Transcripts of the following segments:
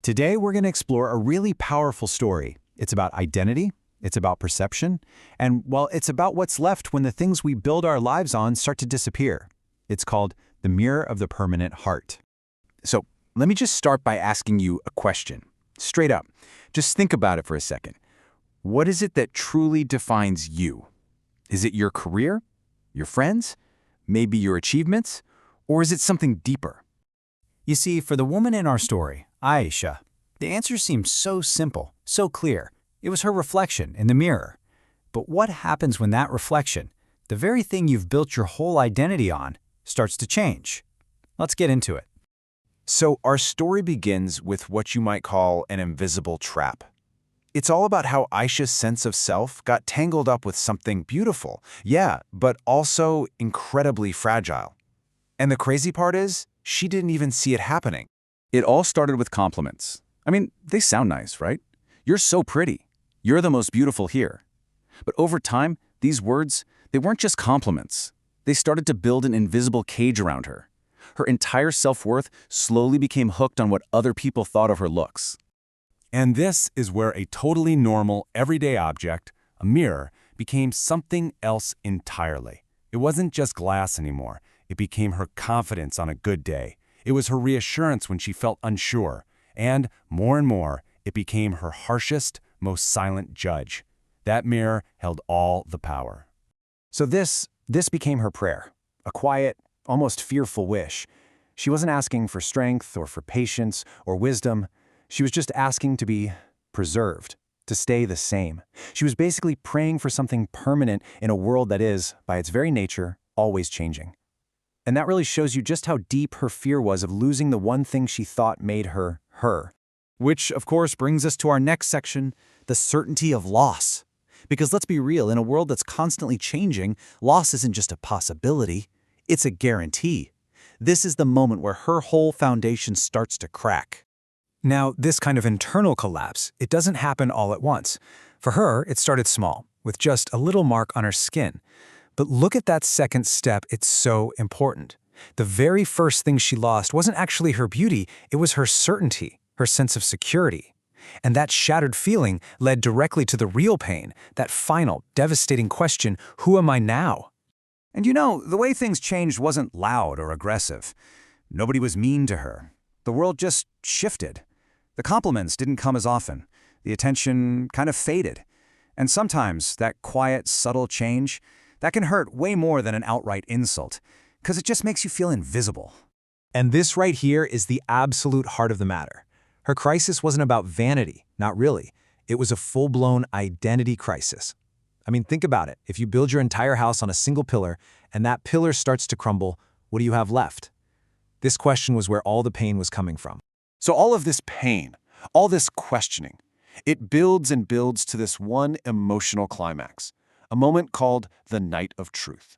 Today, we're going to explore a really powerful story. It's about identity, it's about perception, and, well, it's about what's left when the things we build our lives on start to disappear. It's called The Mirror of the Permanent Heart. So, let me just start by asking you a question. Straight up. Just think about it for a second. What is it that truly defines you? Is it your career? Your friends? Maybe your achievements? Or is it something deeper? You see, for the woman in our story, Ayesha, the answer seems so simple, so clear. It was her reflection in the mirror. But what happens when that reflection, the very thing you've built your whole identity on, starts to change? Let's get into it. So our story begins with what you might call an invisible trap. It's all about how Ayesha's sense of self got tangled up with something beautiful, yeah, but also incredibly fragile. And the crazy part is, she didn't even see it happening. It all started with compliments. I mean, they sound nice, right? You're so pretty. You're the most beautiful here. But over time, these words, they weren't just compliments. They started to build an invisible cage around her. Her entire self-worth slowly became hooked on what other people thought of her looks. And this is where a totally normal, everyday object, a mirror, became something else entirely. It wasn't just glass anymore. It became her confidence on a good day. It was her reassurance when she felt unsure. And more, it became her harshest, most silent judge. That mirror held all the power. So this became her prayer, a quiet, almost fearful wish. She wasn't asking for strength or for patience or wisdom. She was just asking to be preserved, to stay the same. She was basically praying for something permanent in a world that is, by its very nature, always changing. And that really shows you just how deep her fear was of losing the one thing she thought made her, her. Which, of course, brings us to our next section, the certainty of loss. Because let's be real, in a world that's constantly changing, loss isn't just a possibility, it's a guarantee. This is the moment where her whole foundation starts to crack. Now, this kind of internal collapse, it doesn't happen all at once. For her, it started small, with just a little mark on her skin. But look at that second step, it's so important. The very first thing she lost wasn't actually her beauty, it was her certainty, her sense of security. And that shattered feeling led directly to the real pain, that final, devastating question, who am I now? And you know, the way things changed wasn't loud or aggressive. Nobody was mean to her. The world just shifted. The compliments didn't come as often. The attention kind of faded. And sometimes that quiet, subtle change, that can hurt way more than an outright insult, because it just makes you feel invisible. And this right here is the absolute heart of the matter. Her crisis wasn't about vanity, not really. It was a full-blown identity crisis. I mean, think about it. If you build your entire house on a single pillar, and that pillar starts to crumble, what do you have left? This question was where all the pain was coming from. So all of this pain, all this questioning, it builds and builds to this one emotional climax, a moment called the night of truth.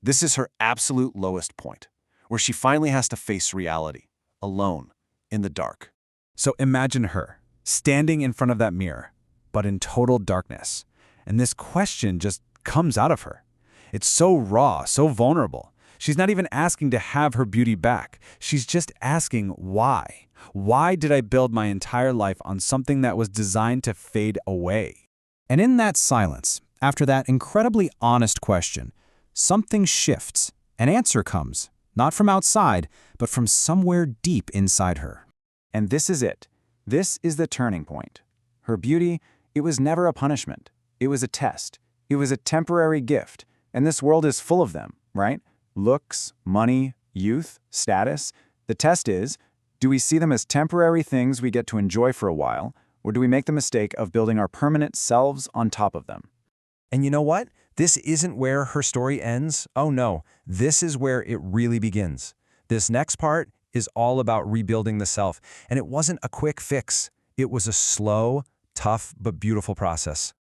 This is her absolute lowest point, where she finally has to face reality, alone, in the dark. So imagine her, standing in front of that mirror, but in total darkness. And this question just comes out of her. It's so raw, so vulnerable. She's not even asking to have her beauty back. She's just asking why. Why did I build my entire life on something that was designed to fade away? And in that silence, after that incredibly honest question, something shifts. An answer comes, not from outside, but from somewhere deep inside her. And this is it. This is the turning point. Her beauty, it was never a punishment. It was a test. It was a temporary gift. And this world is full of them, right? Looks, money, youth, status. The test is, do we see them as temporary things we get to enjoy for a while, or do we make the mistake of building our permanent selves on top of them? And you know what? This isn't where her story ends. Oh no, this is where it really begins. This next part is all about rebuilding the self, and it wasn't a quick fix. It was a slow, tough, but beautiful process.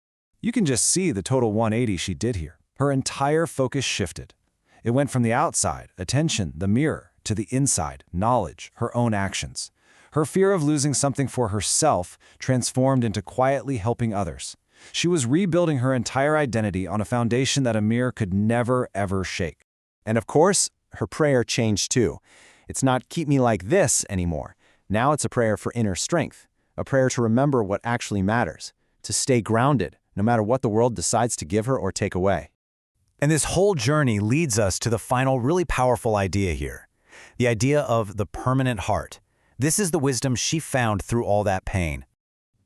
You can just see the total 180 she did here. Her entire focus shifted. It went from the outside, attention, the mirror, to the inside, knowledge, her own actions. Her fear of losing something for herself transformed into quietly helping others. She was rebuilding her entire identity on a foundation that a mirror could never, ever shake. And of course, her prayer changed too. It's not "keep me like this" anymore. Now it's a prayer for inner strength, a prayer to remember what actually matters, to stay grounded, no matter what the world decides to give her or take away. And this whole journey leads us to the final really powerful idea here, the idea of the permanent heart. This is the wisdom she found through all that pain.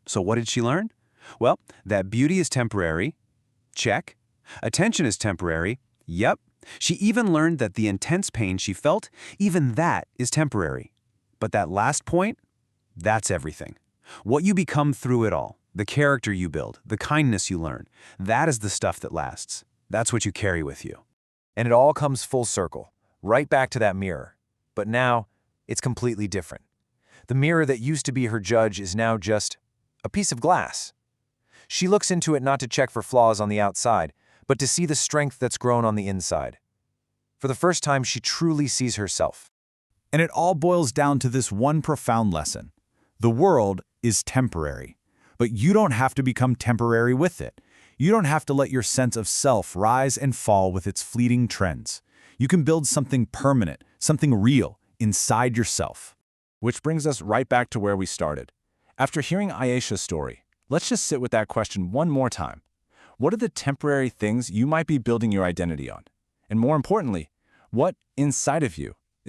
So what did she learn? Well, that beauty is temporary. Check. Attention is temporary. Yep. She even learned that the intense pain she felt, even that is temporary. But that last point, that's everything. What you become through it all, the character you build, the kindness you learn, that is the stuff that lasts. That's what you carry with you. And it all comes full circle, right back to that mirror. But now, it's completely different. The mirror that used to be her judge is now just a piece of glass. She looks into it not to check for flaws on the outside, but to see the strength that's grown on the inside. For the first time, she truly sees herself. And it all boils down to this one profound lesson. The world is temporary, but you don't have to become temporary with it. You don't have to let your sense of self rise and fall with its fleeting trends. You can build something permanent, something real, inside yourself. Which brings us right back to where we started. After hearing Ayesha's story, let's just sit with that question one more time. What are the temporary things you might be building your identity on? And more importantly, what inside of you